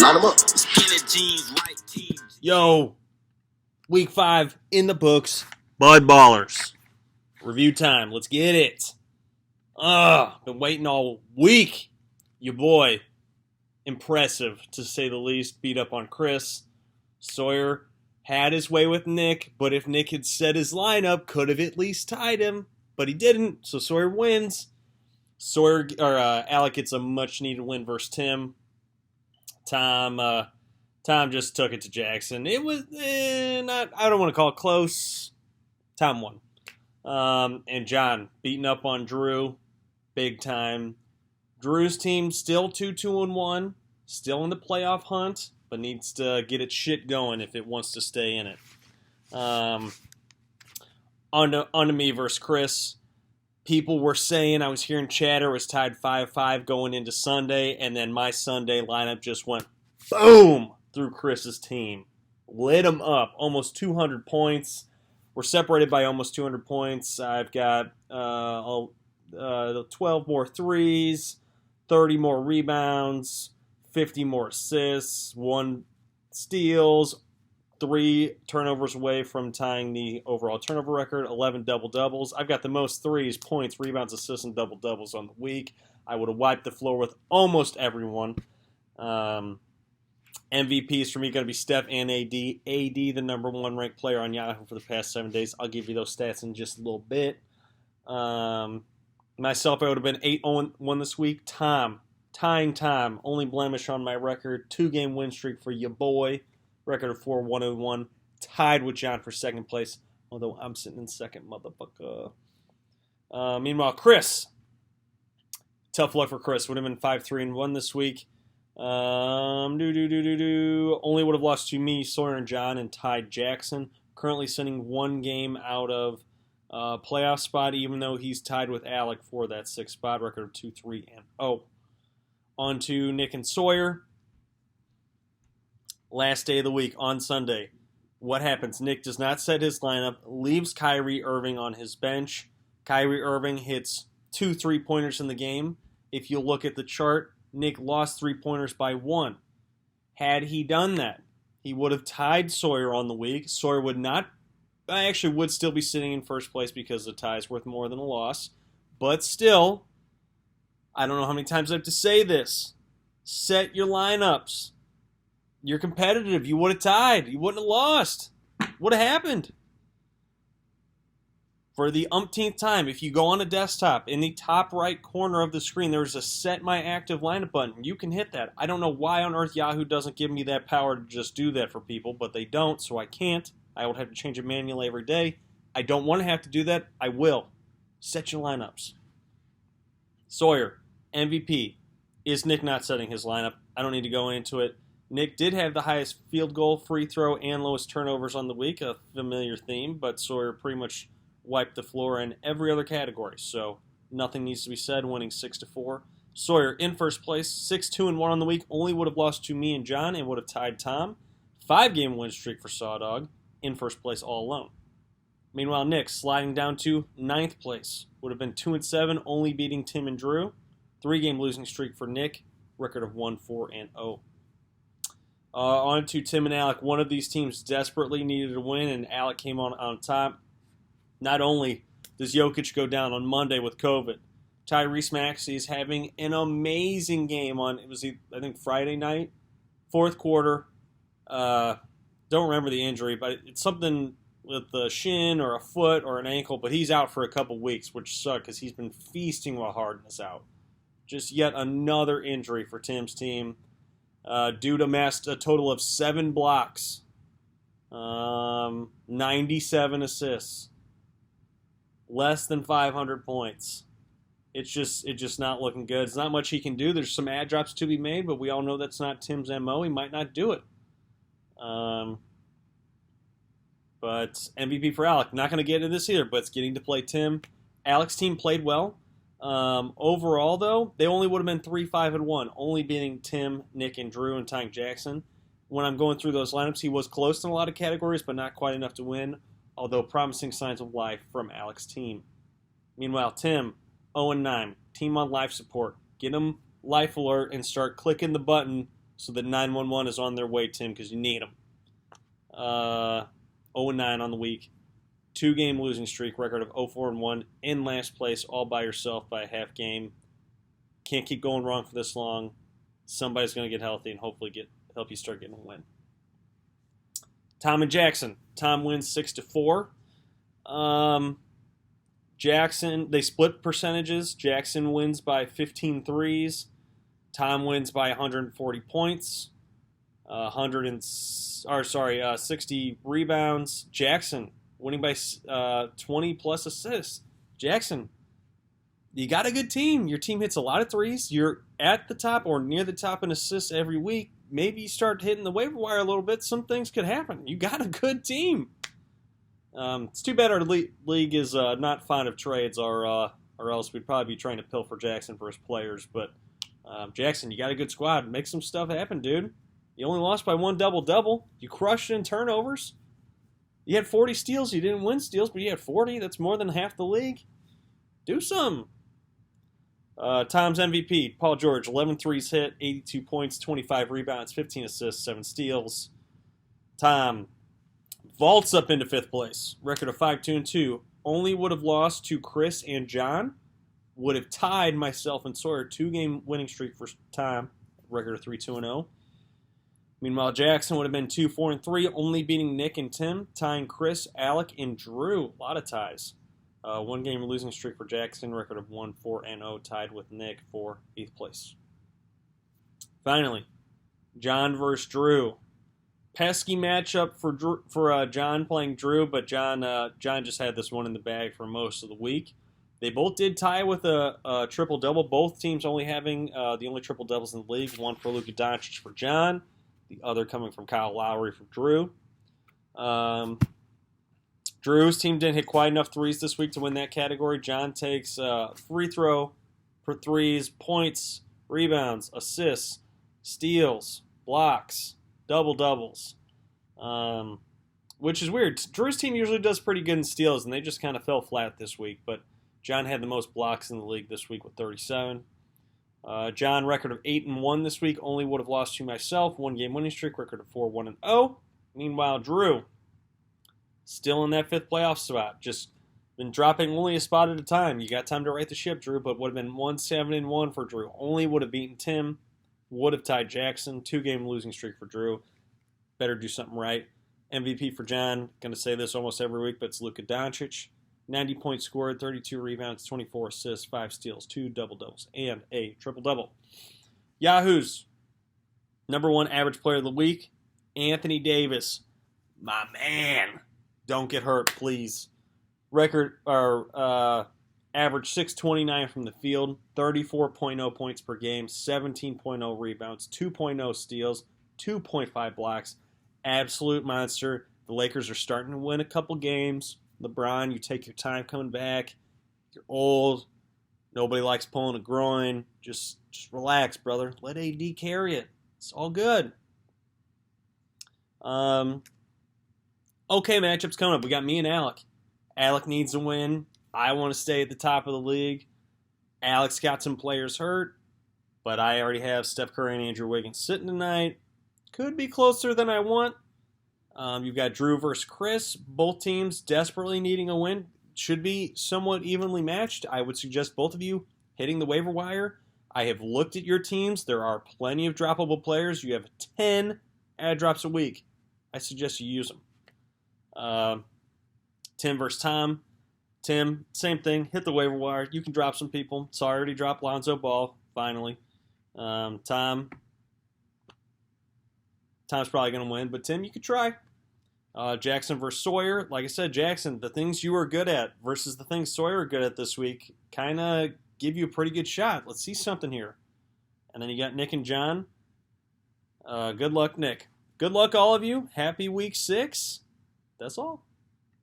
Line 'em up. Yo, week 5 in the books. Bud Ballers. Review time. Let's get it. Been waiting all week. Your boy, impressive to say the least, beat up on Chris. Sawyer had his way with Nick, but if Nick had set his lineup, could have at least tied him, but he didn't, so Sawyer wins. Alec gets a much needed win versus Tim. Tom just took it to Jackson. It was not. I don't want to call it close. Tom won. And John beating up on Drew, big time. Drew's team still 2-2-1, still in the playoff hunt, but needs to get its shit going if it wants to stay in it. On to me versus Chris. People were saying, I was hearing chatter, was tied 5-5 going into Sunday, and then my Sunday lineup just went boom through Chris's team. Lit him up. Almost 200 points. We're separated by almost 200 points. I've got 12 more threes, 30 more rebounds, 50 more assists, 1 steals, 3 turnovers away from tying the overall turnover record, 11 double-doubles. I've got the most threes, points, rebounds, assists, and double-doubles on the week. I would have wiped the floor with almost everyone. MVPs for me going to be Steph and AD. AD, the number 1 ranked player on Yahoo for the past 7 days. I'll give you those stats in just a little bit. Myself, I would have been 8-1 this week. Tying Tom. Only blemish on my record. 2-game win streak for your boy. Record of 4-1-1. Tied with John for second place. Although I'm sitting in second, motherfucker. Meanwhile, Chris. Tough luck for Chris. Would have been 5-3-1 this week. Only would have lost to me, Sawyer, and John, and tied Jackson. Currently sitting 1 game out of playoff spot, even though he's tied with Alec for that 6th spot. Record of 2-3-0. On to Nick and Sawyer. Last day of the week on Sunday. What happens? Nick does not set his lineup, leaves Kyrie Irving on his bench. Kyrie Irving hits 2 3-pointers in the game. If you look at the chart, Nick lost 3-pointers by 1. Had he done that, he would have tied Sawyer on the week. Sawyer would still be sitting in first place because the tie is worth more than a loss. But still, I don't know how many times I have to say this. Set your lineups. You're competitive. You would have tied. You wouldn't have lost. What would have happened? For the umpteenth time, if you go on a desktop, in the top right corner of the screen, there's a Set My Active Lineup button. You can hit that. I don't know why on earth Yahoo doesn't give me that power to just do that for people, but they don't, so I can't. I would have to change it manually every day. I don't want to have to do that. I will. Set your lineups. Sawyer, MVP. Is Nick not setting his lineup? I don't need to go into it. Nick did have the highest field goal, free throw, and lowest turnovers on the week, a familiar theme, but Sawyer pretty much wiped the floor in every other category, so nothing needs to be said, winning 6-4. Sawyer in first place, 6-2-1 on the week, only would have lost to me and John and would have tied Tom. 5-game win streak for Sawdog, in first place all alone. Meanwhile, Nick sliding down to 9th place, would have been 2-7, only beating Tim and Drew. 3-game losing streak for Nick, record of 1-4-0. On to Tim and Alec. One of these teams desperately needed a win, and Alec came on top. Not only does Jokic go down on Monday with COVID, Tyrese Maxey is having an amazing game on, I think, Friday night, 4th quarter. Don't remember the injury, but it's something with the shin or a foot or an ankle, but he's out for a couple weeks, which sucks because he's been feasting while Harden is out. Just yet another injury for Tim's team. Dude amassed a total of 7 blocks, 97 assists, less than 500 points. It's just not looking good. There's not much he can do. There's some ad drops to be made, but we all know that's not Tim's MO. He might not do it. But MVP for Alec. Not going to get into this either, but it's getting to play Tim. Alec's team played well. Overall, though, they only would have been 3-5-1, only beating Tim, Nick, and Drew and tying Jackson. When I'm going through those lineups, he was close in a lot of categories, but not quite enough to win, although promising signs of life from Alec's team. Meanwhile, Tim, 0-9, team on life support. Get him life alert and start clicking the button so the 911 is on their way, Tim, because you need them. 0-9 on the week. 2-game losing streak, record of 0-4-1 in last place, all by yourself by a half game. Can't keep going wrong for this long. Somebody's going to get healthy and hopefully help you start getting a win. Tom and Jackson. Tom wins 6-4. Jackson, they split percentages. Jackson wins by 15 threes. Tom wins by 140 points. 60 rebounds. Jackson winning by 20 plus assists. Jackson, you got a good team. Your team hits a lot of threes. You're at the top or near the top in assists every week. Maybe you start hitting the waiver wire a little bit. Some things could happen. You got a good team. It's too bad our league is not fond of trades, or else we'd probably be trying to pilfer Jackson for his players. But Jackson, you got a good squad. Make some stuff happen, dude. You only lost by 1 double-double. You crushed in turnovers. You had 40 steals. You didn't win steals, but you had 40. That's more than half the league. Do some. Tom's MVP, Paul George, 11 threes hit, 82 points, 25 rebounds, 15 assists, 7 steals. Tom vaults up into 5th place. Record of 5-2-2. Only would have lost to Chris and John. Would have tied myself and Sawyer. 2-game winning streak for Tom. Record of 3-2-0. Meanwhile, Jackson would have been 2-4-3, only beating Nick and Tim, tying Chris, Alec, and Drew. A lot of ties. 1-game losing streak for Jackson, record of 1-4-0, tied with Nick for 8th place. Finally, John versus Drew. Pesky matchup for John playing Drew, but John just had this one in the bag for most of the week. They both did tie with a triple-double. Both teams only having the only triple-doubles in the league. One for Luka Doncic for John, the other coming from Kyle Lowry for Drew. Drew's team didn't hit quite enough threes this week to win that category. John takes free throw for threes, points, rebounds, assists, steals, blocks, double-doubles, which is weird. Drew's team usually does pretty good in steals, and they just kind of fell flat this week. But John had the most blocks in the league this week with 37. John, record of 8-1 this week, only would have lost to myself. 1-game winning streak, record of 4-1-0. Meanwhile, Drew, still in that 5th playoff spot. Just been dropping only a spot at a time. You got time to right the ship, Drew, but would have been 1-7-1 for Drew. Only would have beaten Tim. Would have tied Jackson. 2-game losing streak for Drew. Better do something right. MVP for John. Going to say this almost every week, but it's Luka Doncic. 90 points scored, 32 rebounds, 24 assists, 5 steals, 2 double-doubles, and a triple-double. Yahoo's #1 average player of the week, Anthony Davis. My man. Don't get hurt, please. Record or average 629 from the field, 34.0 points per game, 17.0 rebounds, 2.0 steals, 2.5 blocks. Absolute monster. The Lakers are starting to win a couple games. LeBron, you take your time coming back. You're old. Nobody likes pulling a groin. Just relax, brother. Let AD carry it. It's all good. Okay, matchups coming up. We got me and Alec. Alec needs a win. I want to stay at the top of the league. Alec's got some players hurt, but I already have Steph Curry and Andrew Wiggins sitting tonight. Could be closer than I want. You've got Drew versus Chris. Both teams desperately needing a win. Should be somewhat evenly matched. I would suggest both of you hitting the waiver wire. I have looked at your teams. There are plenty of droppable players. You have 10 ad drops a week. I suggest you use them. Tim versus Tom. Tim, same thing. Hit the waiver wire. You can drop some people. So I already dropped Lonzo Ball, finally. Tom's probably going to win, but Tim, you could try. Jackson versus Sawyer. Like I said, Jackson, the things you are good at versus the things Sawyer are good at this week kind of give you a pretty good shot. Let's see something here. And then you got Nick and John. Good luck, Nick. Good luck, all of you. Happy week 6. That's all.